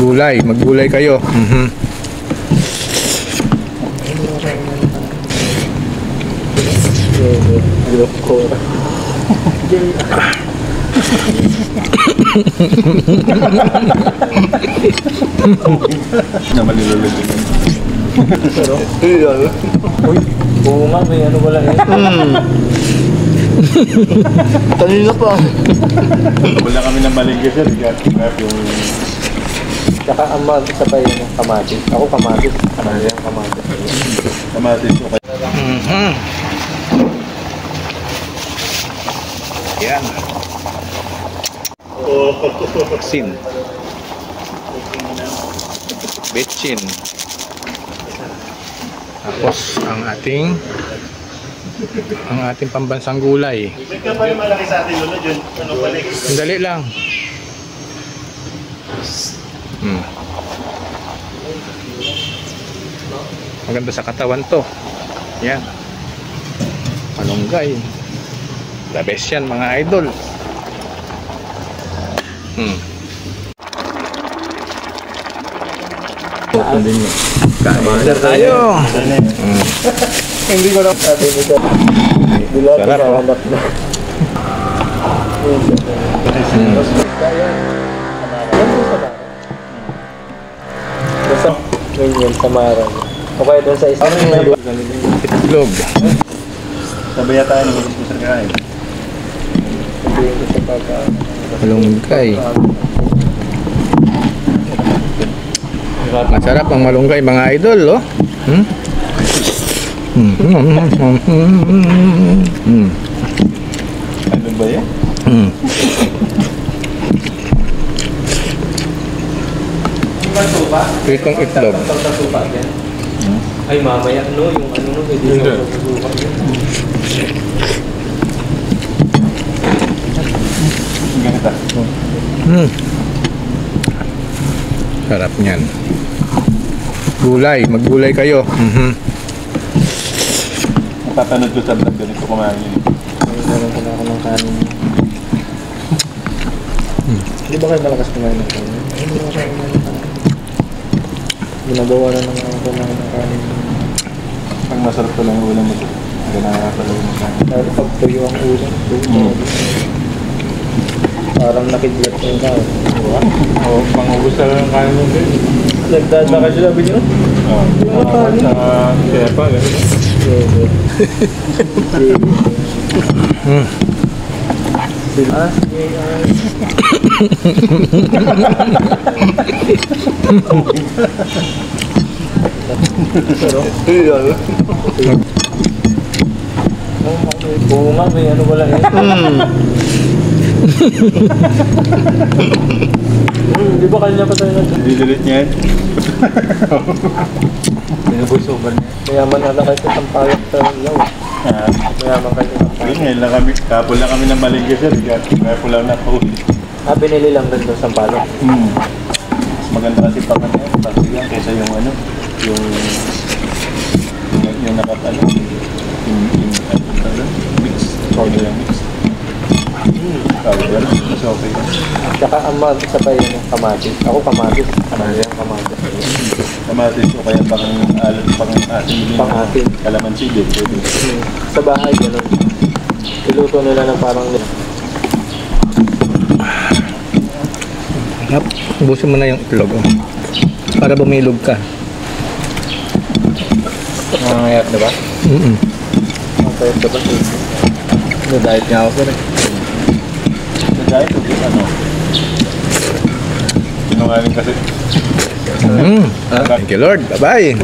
Gulay, maggulay kayo. Naman nilulog. Uy, oo nga, may ano wala eh. Kanina pa. Wala kami ng malinggi sir. Yung... Tsaka ang isa pa yun, kamatis. Ako kamatis. Ano yan, kamatis. Kamatis. Okay. Yan. Sin. Betchin. Tapos ang ating pambansang gulay. Ikaw pa yung malaki sa atin lolo dyan. Ano balik? Sandali lang. Maganda sa katawan to. Yan. Malunggay. The best yan mga idol. Kain tayo. Hindi ko lang sabi nito. Bila Sarap, oh. hanap na. Basta ganyan, samaran. Okay, doon sa isang Itlog. Sabaya tayo ng gusto sir kain. sabihin ko sa pagka. Malunggay. Masarap ang malunggay mga idol, oh. Ano ba yan? Pritong itlog. Ay, mamaya, ano, yung ano, pwede sa susuka. Ganito. Sarap niyan. Gulay, maggulay kayo. Napapanood ko sa vlog doon ito kumain yun. Meron ko na ako ng kanin. Hindi ba kayo malakas kumain ng kanin? Hindi ba kayo kumain ng kanin? Ginagawa na naman ako ng kanin. Pag masarap ko lang yung ulam mo sir. Ganaan pala yung kain. Pero pag tuyo ang ulam, parang nakidlat yung kain. Oo, pang-ubos na lang ang kain mo din. Nagdadaka sila ba yun? Oo. Sa kepa, gano'n. Oo nga, may ano wala eh. Di ba kanya pa tayo natin? Didelete niya yan. Binubusuban niya. Mayaman na lang kayo sa sampayok sa ilaw. Mayaman kayo sa sampayok. Ngayon lang kami, kapul lang kami ng malinggi sir. Kapul lang na po. Binili lang din doon sa sampayok. Mas maganda kasi pa kanya. Pati yan kaysa yung ano. Yung nakatalo. Yung mix. Sorry yung mix. Kawag yan. Mas okay. Tsaka ang isa pa yun, kamatis. Ako kamatis. Ano yan, kamatis. Kamatis o kaya pang ating Pang-ating. kalamansi din. Sa bahay, gano'n. Iluto nila ng parang Ubusin mo na yung itlog, oh. Para bumilog ka. nangangayak, diba? Nangangayak, diba? Diet nga ako rin. Sa diet, ano? Sinungaling kasi. Thank you Lord. Bye-bye.